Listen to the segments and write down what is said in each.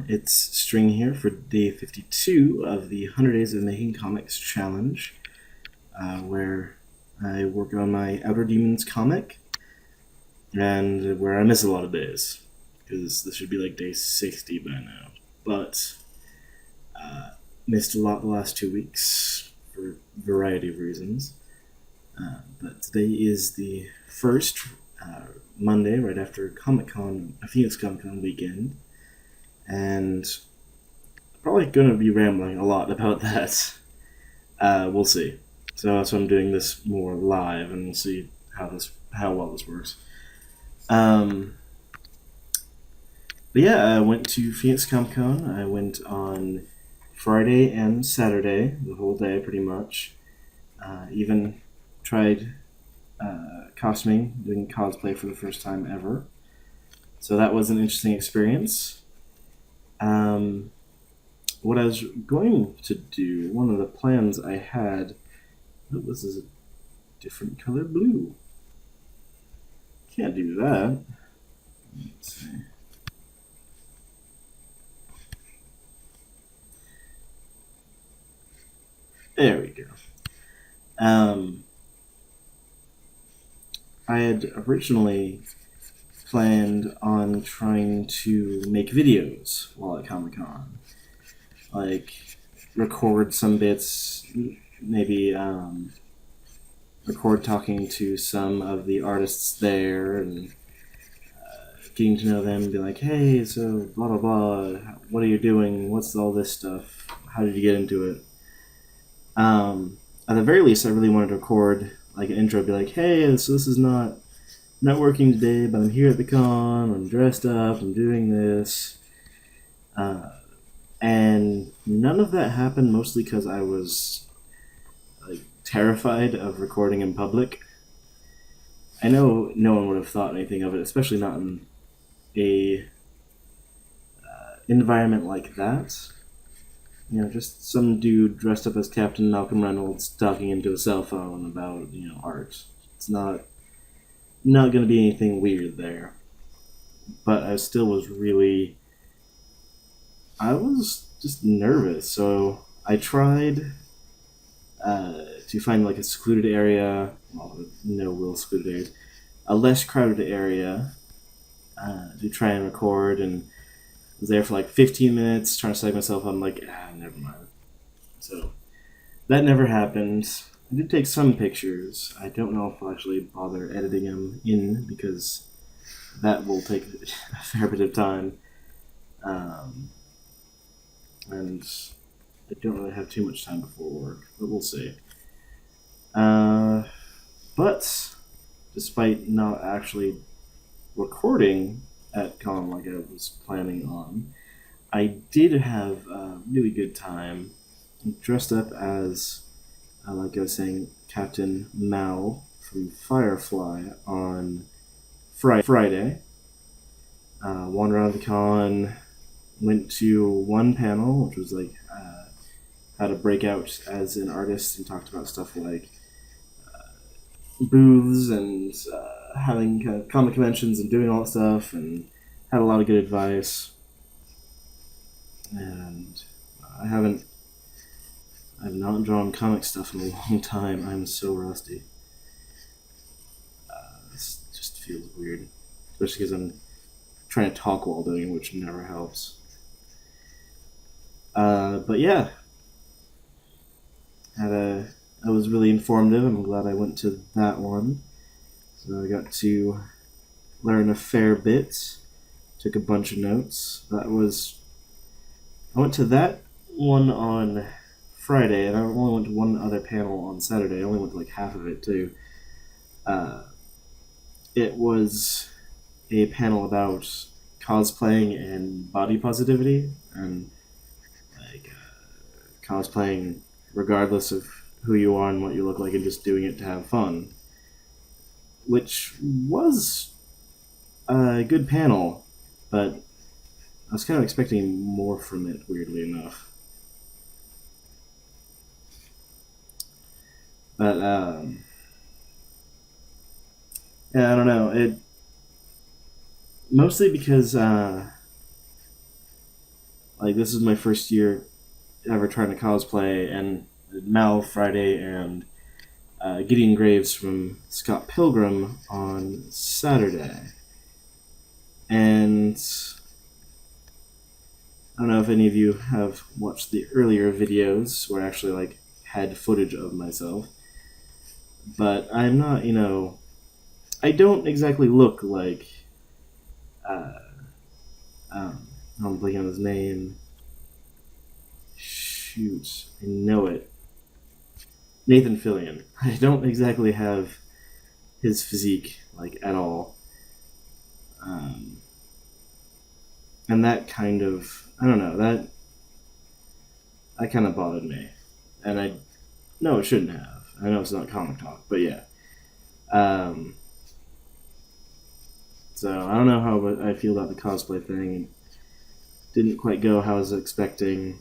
everyone, it's String here for day 52 of the 100 Days of Making Comics Challenge, where I work on my Outer Demons comic, and where I miss a lot of days, because this should be like day 60 by now. But, missed a lot the last 2 weeks for a variety of reasons. But today is the first Monday, right after Comic-Con, Phoenix Comic-Con weekend, and probably going to be rambling a lot about that. We'll see. So that's why I'm doing this more live, and we'll see how well this works. But yeah, I went to Phoenix Comic Con. I went on Friday and Saturday, the whole day pretty much. Even tried costuming, doing cosplay for the first time ever. So that was an interesting experience. What I was going to do, one of the plans I had, this is a different color blue. Can't do that. Let's see. There we go. I had originally planned on trying to make videos while at Comic-Con. Like, record some bits, maybe record talking to some of the artists there and getting to know them and be like, hey, so blah blah blah, what are you doing? What's all this stuff? How did you get into it? At the very least, I really wanted to record like an intro, be like, hey, so this is not working today, but I'm here at the con, I'm dressed up, I'm doing this. And none of that happened, mostly because I was like terrified of recording in public. I know no one would have thought anything of it, especially not in a environment like that. You know, just some dude dressed up as Captain Malcolm Reynolds talking into a cell phone about, art. It's not going to be anything weird there. But I still was I was just nervous, so I tried to find like a secluded area, well, no real secluded areas, a less crowded area to try and record, and was there for like 15 minutes trying to psych myself. I'm like, never mind. So that never happened. I did take some pictures. I don't know if I'll actually bother editing them in because that will take a fair bit of time. And I don't really have too much time before work, but we'll see. But despite not actually recording at con like I was planning on, I did have a really good time. Dressed up as, like I was saying, Captain Mal from Firefly on Friday. Wandered around the con, went to one panel, which was like how to break out as an artist, and talked about stuff like booths and having kind of comic conventions and doing all that stuff, and had a lot of good advice. And I've not drawn comic stuff in a long time. I'm so rusty. This just feels weird, especially because I'm trying to talk while doing it, which never helps. But yeah, I was really informative. I'm glad I went to that one. So I got to learn a fair bit. Took a bunch of notes. I went to that one on Friday, and I only went to one other panel on Saturday. I only went to like half of it too. It was a panel about cosplaying and body positivity, and like cosplaying regardless of who you are and what you look like, and just doing it to have fun, which was a good panel, but I was kind of expecting more from it, weirdly enough. But yeah, I don't know. It mostly because like this is my first year ever trying to cosplay, and Mal Friday and Gideon Graves from Scott Pilgrim on Saturday. And I don't know if any of you have watched the earlier videos where I actually like had footage of myself, but I'm not, I don't exactly look like uh, I'm blanking on his name. Shoot, I know it. Nathan Fillion. I don't exactly have his physique like at all, um, and that kind of I don't know that kind of bothered me, and I know it shouldn't have. I know it's not comic talk, but yeah. Um, so I don't know how I feel about the cosplay thing. It didn't quite go how I was expecting,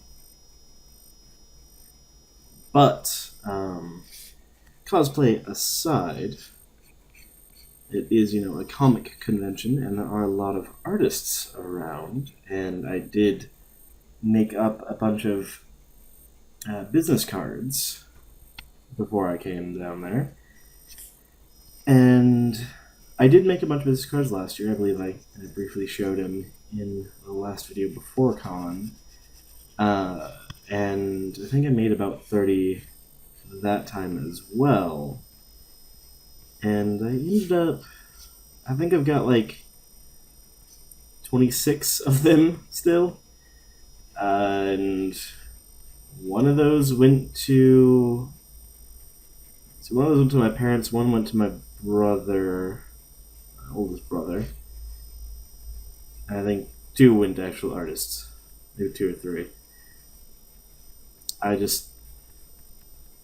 but cosplay aside, it is a comic convention, and there are a lot of artists around, and I did make up a bunch of business cards before I came down there. And I did make a bunch of business cards last year. I believe I briefly showed him in the last video before con. And I think I made about 30 that time as well. And I ended up, I think I've got like 26 of them still. And one of those went to my parents, one went to my brother, my oldest brother. And I think two went to actual artists, maybe two or three.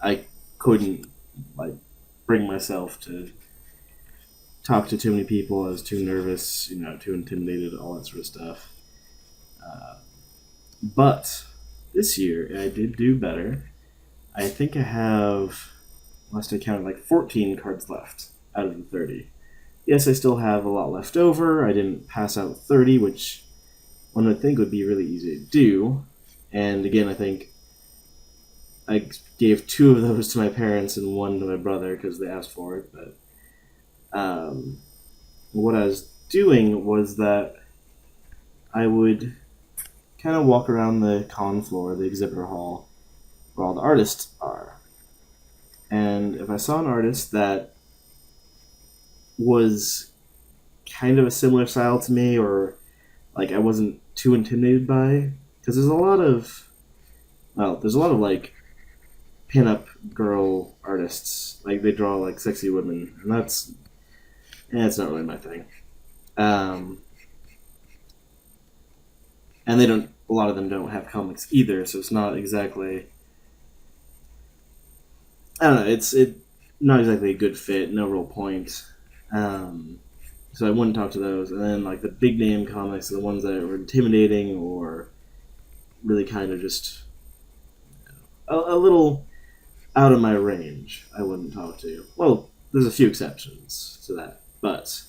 I couldn't like bring myself to talk to too many people. I was too nervous, too intimidated, all that sort of stuff. But this year I did do better. I think I have, last I counted, like 14 cards left out of the 30. Yes, I still have a lot left over. I didn't pass out 30, which one would think would be really easy to do. And again, I think I gave two of those to my parents and one to my brother because they asked for it. But what I was doing was that I would kind of walk around the con floor, the exhibitor hall, where all the artists are. And if I saw an artist that was kind of a similar style to me, or like I wasn't too intimidated by, because there's a lot of like pin-up girl artists, like they draw like sexy women, and that's not really my thing. And a lot of them don't have comics either, so it's not exactly, I don't know, it's not exactly a good fit, no real point. So I wouldn't talk to those. And then like the big name comics, the ones that were intimidating or really kind of just a little out of my range, I wouldn't talk to. Well, there's a few exceptions to that, but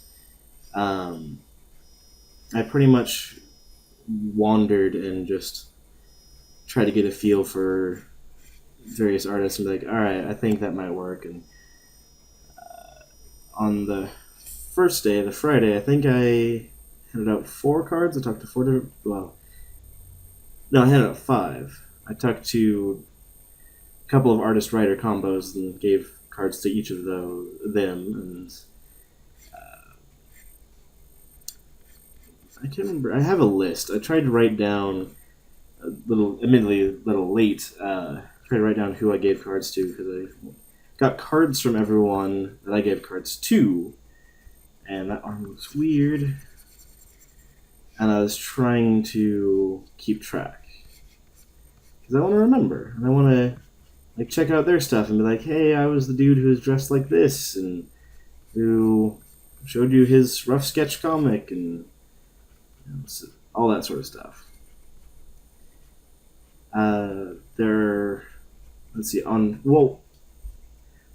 I pretty much wandered and just tried to get a feel for various artists and be like, all right, I think that might work. And on the first day, the Friday, I think I handed out 4 cards. I talked to 4 different. Well, no, I handed out 5. I talked to a couple of artist-writer combos and gave cards to each of them. And I can't remember. I have a list. I tried to write down admittedly a little late. Tried to write down who I gave cards to because I got cards from everyone that I gave cards to, and that arm looks weird. And I was trying to keep track because I want to remember and I want to like check out their stuff and be like, hey, I was the dude who was dressed like this and who showed you his rough sketch comic and all that sort of stuff. Let's see, I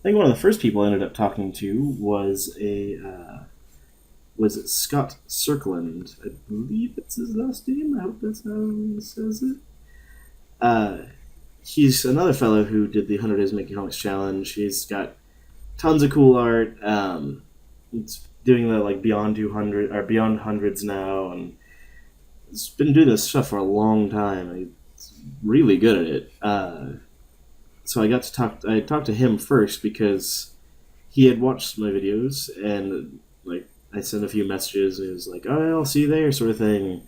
think one of the first people I ended up talking to was a was Scott Circland. I believe it's his last name. I hope that's how he says it. Uh, he's another fellow who did the 100 Days Making Comics Challenge. He's got tons of cool art. It's doing the like Beyond 200 or Beyond Hundreds now, and he's been doing this stuff for a long time. He's really good at it. So I got to talk. I talked to him first because he had watched my videos, and like I sent a few messages, and he was like, "Oh, I'll see you there," sort of thing.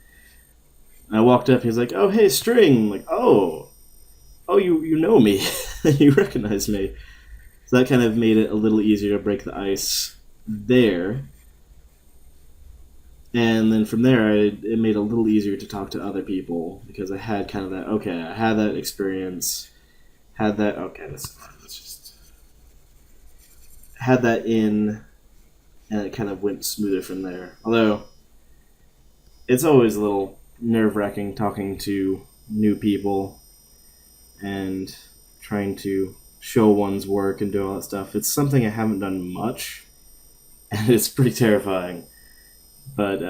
And I walked up, and he was like, "Oh, hey, String." I'm like, "Oh, you know me, you recognize me." So that kind of made it a little easier to break the ice there. And then from there, it made it a little easier to talk to other people because I had kind of that. Okay, I had that experience. Had that. Okay, that's fine. Let's just had that in, and it kind of went smoother from there. Although it's always a little nerve-wracking talking to new people and trying to show one's work and do all that stuff. It's something I haven't done much, and it's pretty terrifying. But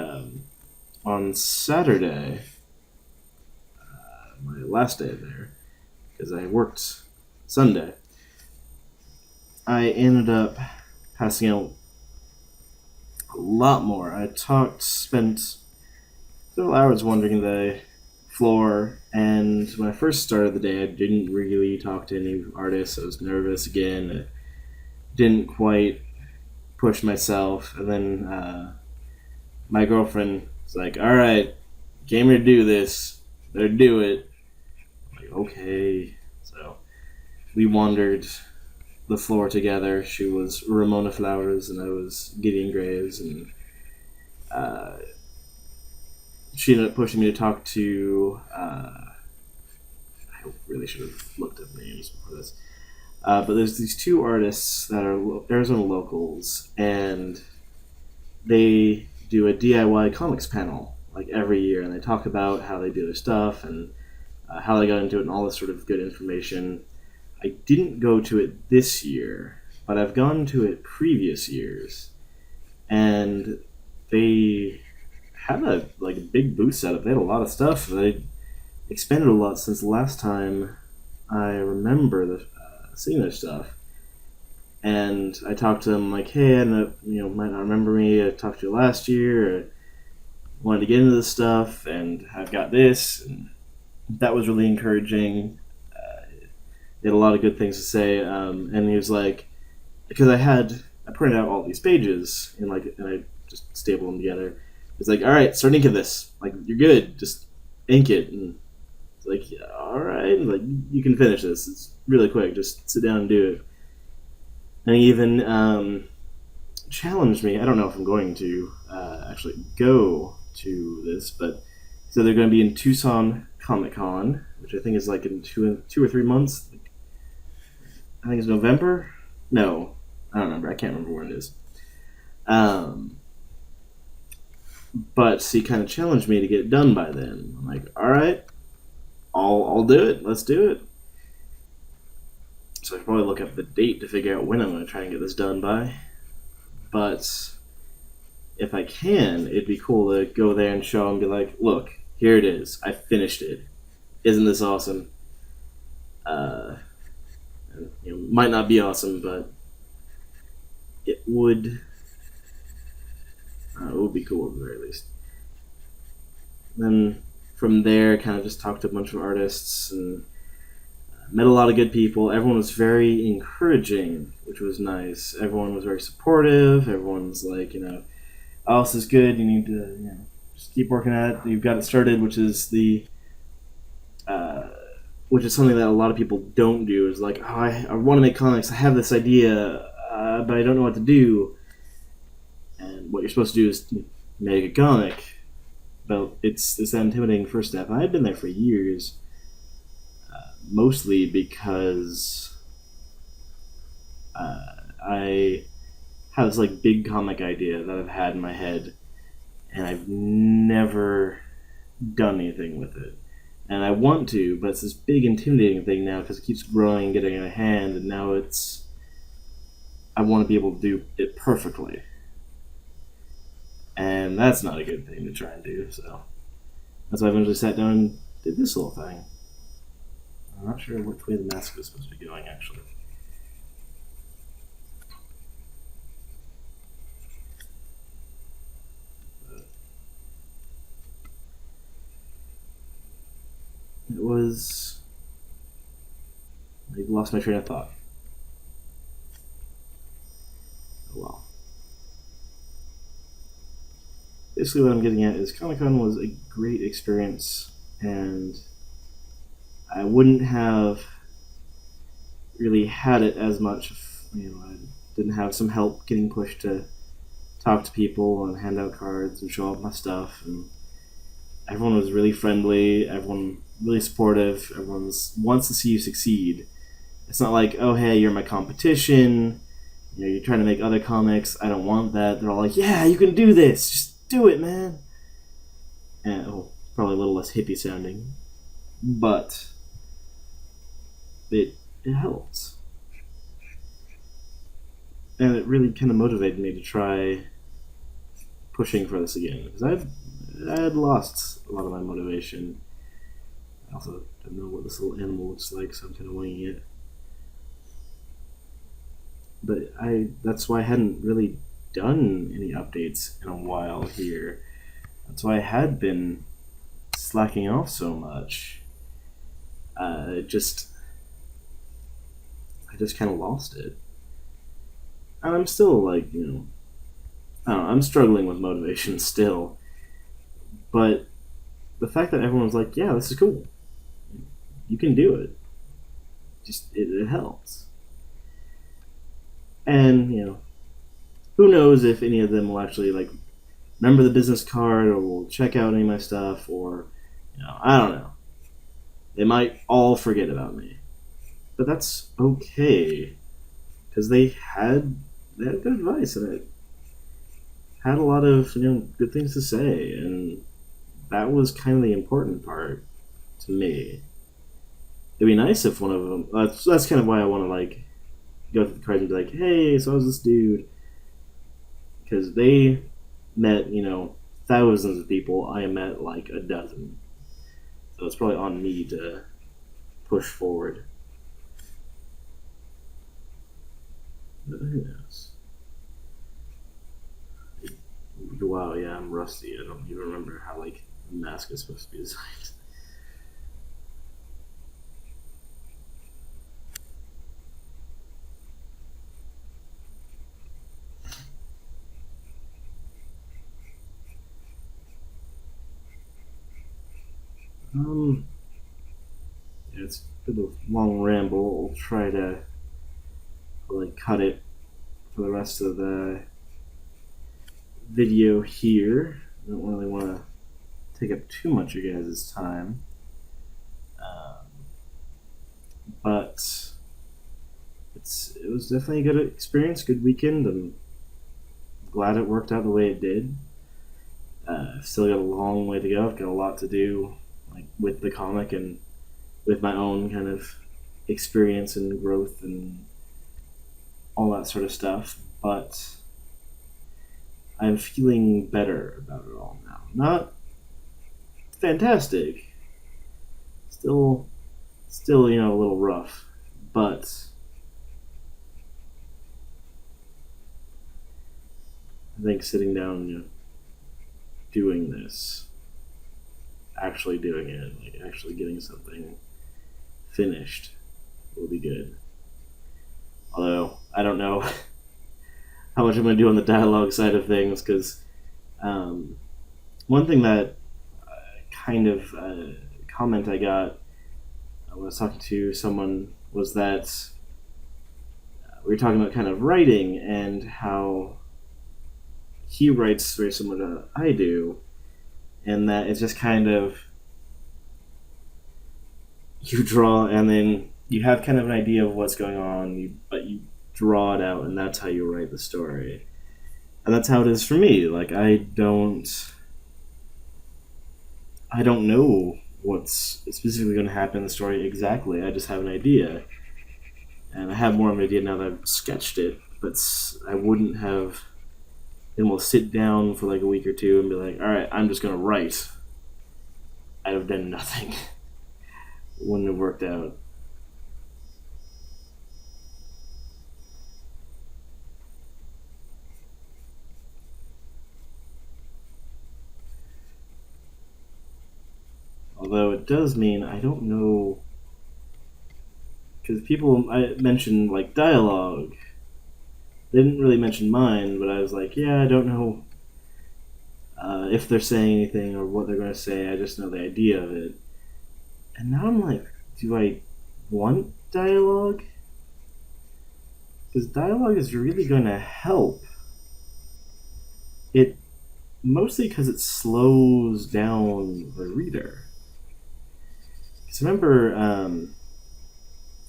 on Saturday, my last day there, because I worked Sunday, I ended up passing out a lot more. I spent several hours wandering the floor, and when I first started the day, I didn't really talk to any artists. I was nervous again. I didn't quite push myself, and then my girlfriend was like, "All right, came here to do this. Better do it." I'm like, okay. So we wandered the floor together. She was Ramona Flowers, and I was Gideon Graves, and uh, she ended up pushing me to talk to. I really should have looked up names before this. But there's these two artists that are Arizona locals, and they do a DIY comics panel like every year, and they talk about how they do their stuff and how they got into it and all this sort of good information. I didn't go to it this year, but I've gone to it previous years, and they had a like big booth setup. They had a lot of stuff. They expanded a lot since the last time I remember seeing their stuff. And I talked to them like, "Hey, I might not remember me. I talked to you last year. I wanted to get into this stuff, and I've got this." And that was really encouraging. He had a lot of good things to say, and he was like, because I printed out all these pages and I just stapled them together. He's like, "All right, start inking this. Like, you're good. Just ink it." And it's like, "Yeah, all right, like you can finish this. It's really quick. Just sit down and do it." And he even challenged me. I don't know if I'm going to actually go to this, but so they're going to be in Tucson Comic Con, which I think is like in 2 or 3 months. I think it's November. No, I don't remember. I can't remember when it is. But he kind of challenged me to get it done by then. I'm like, all right, I'll do it. Let's do it. So I should probably look up the date to figure out when I'm going to try and get this done by. But if I can, it'd be cool to go there and show and be like, "Look, here it is. I finished it. Isn't this awesome?" Might not be awesome, but it would be cool at the very least. Then from there, kind of just talked to a bunch of artists and met a lot of good people. Everyone was very encouraging, which was nice. Everyone was very supportive. Everyone was like, "Oh, this is good. You need to, just keep working at it. You've got it started," which is which is something that a lot of people don't do. Is like, "Oh, I want to make comics. I have this idea, but I don't know what to do." And what you're supposed to do is make a comic. But it's that intimidating first step. I had been there for years, mostly because I have this like big comic idea that I've had in my head, and I've never done anything with it. And I want to, but it's this big intimidating thing now because it keeps growing and getting out of hand, and now I want to be able to do it perfectly. and that's not a good thing to try and do. So that's why I eventually sat down and did this little thing. I'm not sure which way the mask is supposed to be going, actually. It was... I lost my train of thought. Oh well. Basically what I'm getting at is Comic-Con was a great experience, and I wouldn't have really had it as much if I didn't have some help getting pushed to talk to people and hand out cards and show off my stuff. And everyone was really friendly, everyone really supportive, everyone wants to see you succeed. It's not like, oh hey, you're my competition, you're trying to make other comics, I don't want that. They're all like, yeah, you can do this, just do it, man. And probably a little less hippie sounding, but it helped. And it really kind of motivated me to try pushing for this again, because I had lost a lot of my motivation. I also don't know what this little animal looks like, so I'm kind of winging it. But that's why I hadn't really done any updates in a while here. That's why I had been slacking off so much. I just kind of lost it. And I'm still like, I don't know, I'm struggling with motivation still. But the fact that everyone's like, yeah, this is cool, you can do it, just it helps. And who knows if any of them will actually like remember the business card or will check out any of my stuff, or I don't know. They might all forget about me, but that's okay, because they had good advice, and it had a lot of good things to say, and that was kind of the important part to me. It'd be nice if one of them. That's kind of why I want to like go through the cards and be like, hey, so how's this dude? Because they met thousands of people. I met like a dozen, so it's probably on me to push forward. But who knows? Wow, yeah, I'm rusty. I don't even remember how like the mask is supposed to be designed. Yeah, it's a bit of a long ramble. I'll try to like cut it for the rest of the video here. I don't really want to take up too much of your guys' time, but it was definitely a good experience, good weekend. I'm glad it worked out the way it did. I've still got a long way to go. I've got a lot to do, like with the comic and with my own kind of experience and growth and all that sort of stuff. But I'm feeling better about it all now. Not fantastic. Still, a little rough, but I think sitting down, doing this, actually doing it, like actually getting something finished, will be good. Although I don't know how much I'm going to do on the dialogue side of things, because one thing that kind of comment I got when I was talking to someone was that we were talking about kind of writing and how he writes very similar to I do, and that it's just kind of you draw and then you have kind of an idea of what's going on, but you draw it out, and that's how you write the story. And that's how it is for me. Like I don't know what's specifically going to happen in the story exactly. I just have an idea, and I have more of an idea now that I've sketched it. But I wouldn't have and will sit down for like a week or two and be like, all right, I'm just going to write. I'd have done nothing. Wouldn't have worked out. Although it does mean I don't know, because people I mentioned like dialogue. They didn't really mention mine, but I was like, yeah, I don't know if they're saying anything or what they're going to say. I just know the idea of it. And now I'm like, do I want dialogue? Because dialogue is really going to help. It mostly because it slows down the reader. Because I remember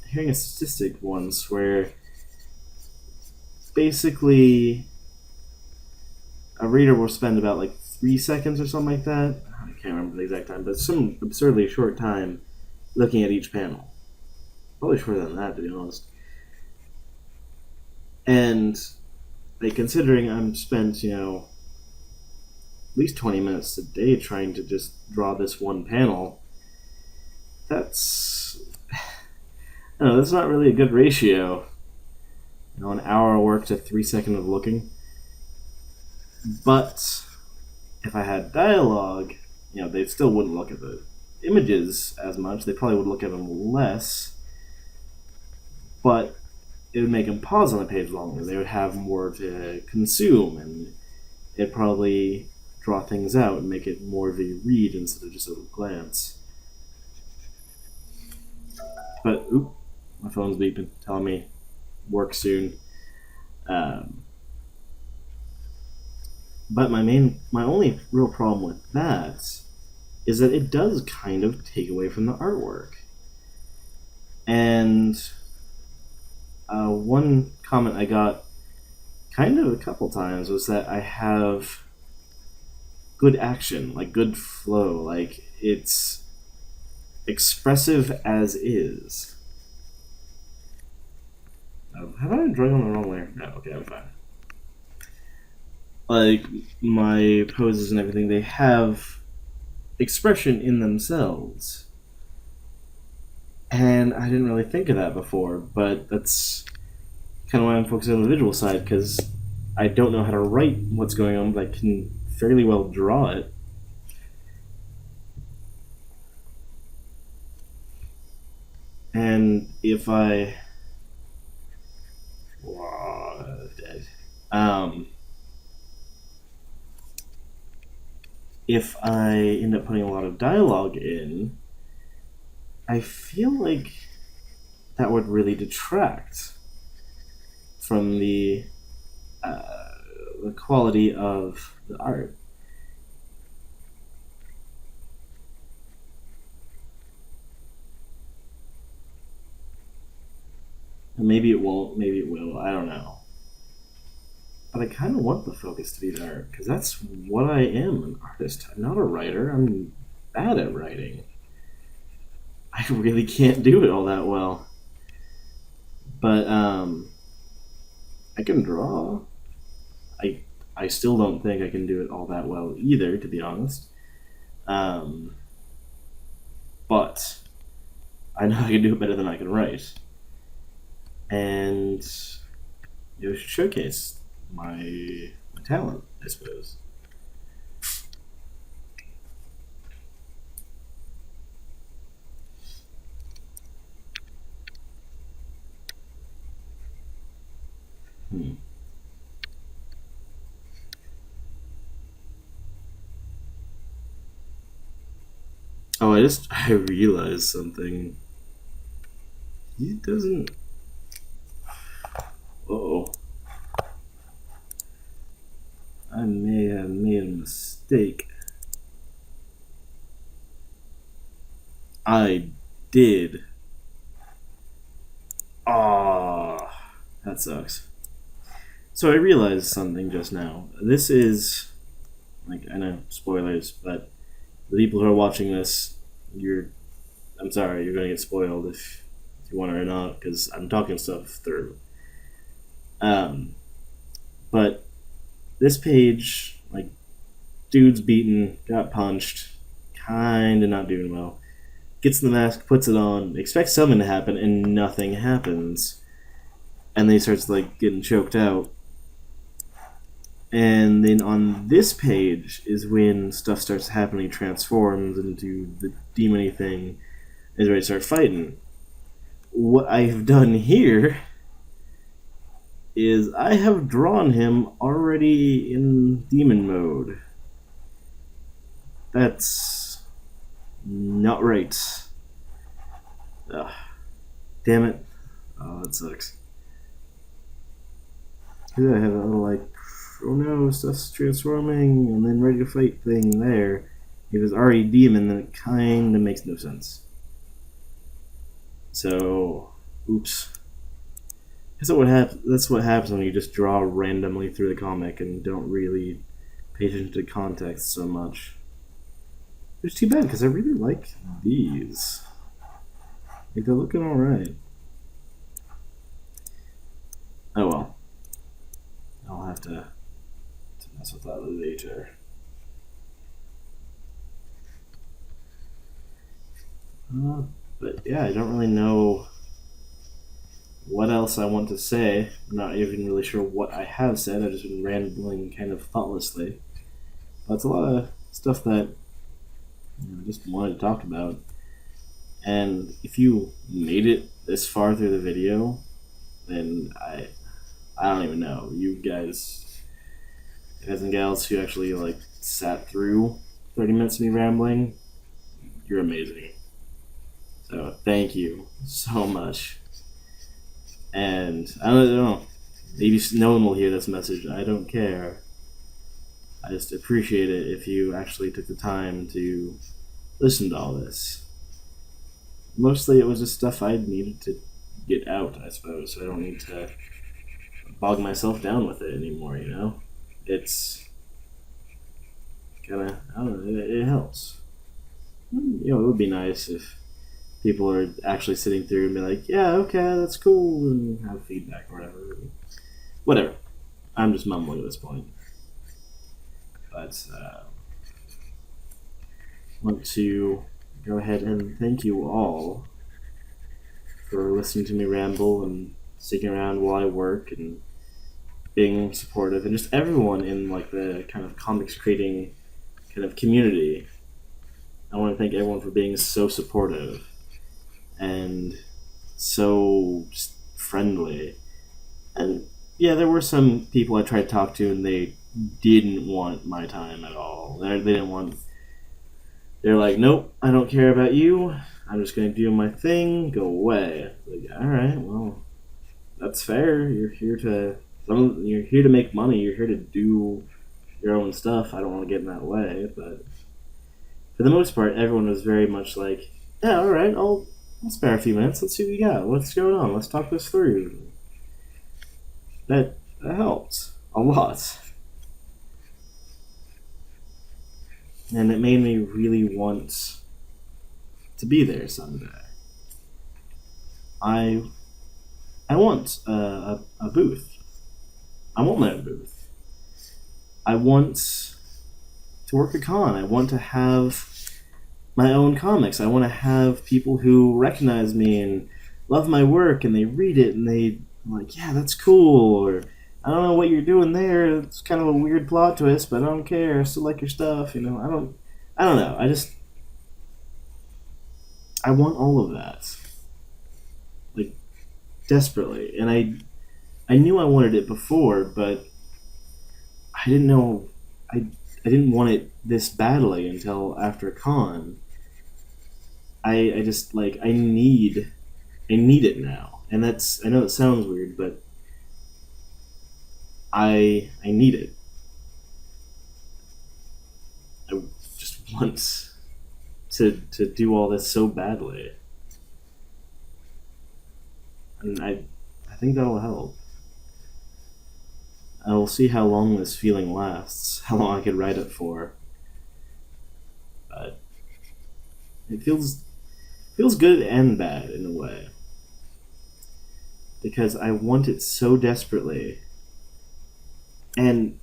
hearing a statistic once where basically a reader will spend about like 3 seconds or something like that. I can't remember the exact time, but some absurdly short time looking at each panel. Probably shorter than that, to be honest. And like considering I'm spent, at least 20 minutes a day trying to just draw this one panel, that's I don't know, that's not really a good ratio. An hour of work to 3 seconds of looking. But if I had dialogue, they still wouldn't look at the images as much. They probably would look at them less, but it would make them pause on the page longer. They would have more to consume, and it'd probably draw things out and make it more of a read instead of just a glance. But, oop, my phone's beeping, telling me work soon. But my only real problem with that is that it does kind of take away from the artwork. And one comment I got kind of a couple times was that I have good action, like good flow, like it's expressive as is. Have I been drawing on the wrong layer? No, okay, I'm fine. Like my poses and everything, they have expression in themselves. And I didn't really think of that before, but that's kind of why I'm focusing on the visual side, because I don't know how to write what's going on, but I can fairly well draw it. And if I... if I end up putting a lot of dialogue in, I feel like that would really detract from the quality of the art. And maybe it won't, maybe it will, I don't know. But I kind of want the focus to be the art, because that's what I am, an artist. I'm not a writer, I'm bad at writing. I really can't do it all that well. But I can draw. I still don't think I can do it all that well either, to be honest. But I know I can do it better than I can write. And it should showcase my talent, I suppose. Oh, I realized something. He doesn't. Oh, I may have made a mistake. I did. Ah, that sucks. So I realized something just now. This is, like, I know, spoilers, but the people who are watching this, I'm sorry, you're gonna get spoiled if you want it or not, because I'm talking stuff through. But This page, like, dude's beaten, got punched, kinda not doing well. Gets the mask, puts it on, expects something to happen, and nothing happens. And then he starts, like, getting choked out. And then on this page is when stuff starts happening, transforms into the demony thing, is ready to start fighting. What I've done here is I have drawn him already in demon mode. That's not right. Ugh. Damn it. Oh, that sucks. I have a little, like, oh no, stuff's transforming, and then ready to fight thing there. If it was already demon, then it kinda makes no sense. So, oops. That's what happens when you just draw randomly through the comic and don't really pay attention to context so much. It's too bad, because I really like these. Like, they're looking alright. Oh well. I'll have to mess with that later. But yeah, I don't really know what else I want to say. I'm not even really sure what I have said. I've just been rambling kind of thoughtlessly. But it's a lot of stuff that I just wanted to talk about. And if you made it this far through the video, then I don't even know. You guys and gals who actually, like, sat through 30 minutes of me rambling, you're amazing. So thank you so much. And I don't know, maybe no one will hear this message. I don't care. I just appreciate it if you actually took the time to listen to all this. Mostly it was just stuff I needed to get out, I suppose, so I don't need to bog myself down with it anymore, you know? It's kinda, I don't know, it helps. You know, it would be nice if people are actually sitting through and be like, yeah, okay, that's cool, and have feedback or whatever. Whatever. I'm just mumbling at this point. But I want to go ahead and thank you all for listening to me ramble and sticking around while I work and being supportive, and just everyone in, like, the kind of comics creating kind of community. I want to thank everyone for being so supportive and so friendly. And yeah, there were some people I tried to talk to, and they didn't want my time at all. They didn't want. They're like, nope, I don't care about you. I'm just gonna do my thing. Go away. Like, all right, well, that's fair. You're here to make money. You're here to do your own stuff. I don't want to get in that way, but for the most part, everyone was very much like, yeah, all right, I'll spare a few minutes. Let's see what we got. What's going on? Let's talk this through. That helped a lot. And it made me really want to be there someday. I want a booth. I want my own booth. I want to work a con. I want to have my own comics. I want to have people who recognize me and love my work, and they read it and they like, yeah, that's cool, or I don't know what you're doing there. It's kind of a weird plot twist, but I don't care. I still like your stuff. You know, I don't know. I want all of that, like, desperately, and I knew I wanted it before, but I didn't know I didn't want it this badly until after con. I just, like, I need it now, and that's, I know it sounds weird, but I need it. I just want to do all this so badly, and I think that'll help. I will see how long this feeling lasts, how long I could write it for. But it feels good and bad in a way, because I want it so desperately, and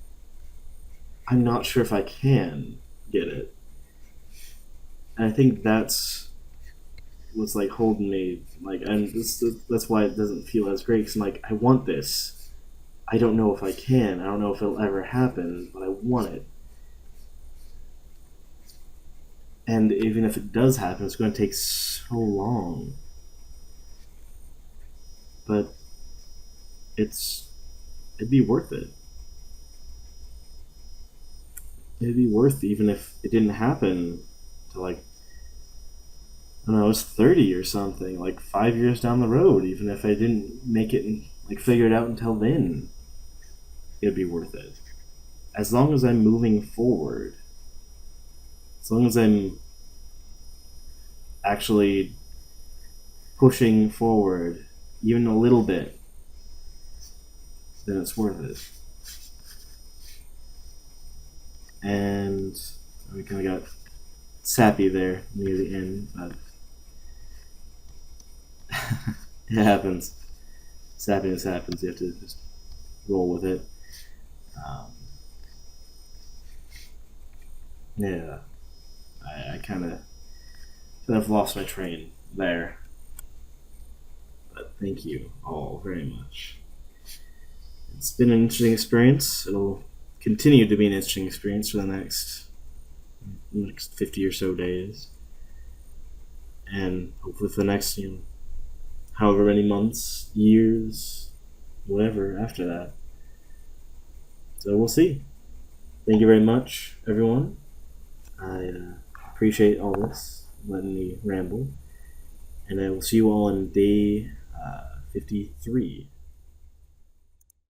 I'm not sure if I can get it. And I think that's what's like holding me. Like, and that's why it doesn't feel as great. Cause I'm like, I want this. I don't know if I can. I don't know if it'll ever happen, but I want it. And even if it does happen, it's going to take so long. But it'd be worth it. It'd be worth it even if it didn't happen to like I don't know, I was 30 or something, like 5 years down the road. Even if I didn't make it and like figure it out until then, it'd be worth it. As long as I'm moving forward, as long as I'm actually pushing forward even a little bit, then it's worth it. And we kind of got sappy there near the end, but it happens. Sappiness happens. You have to just roll with it. Um, yeah, I kind of lost my train there, but thank you all very much. It's been an interesting experience. It'll continue to be an interesting experience for the next 50 or so days, and hopefully for the next however many months, years, whatever after that. So we'll see. Thank you very much, everyone. I appreciate all this, letting me ramble, and I will see you all on day 53.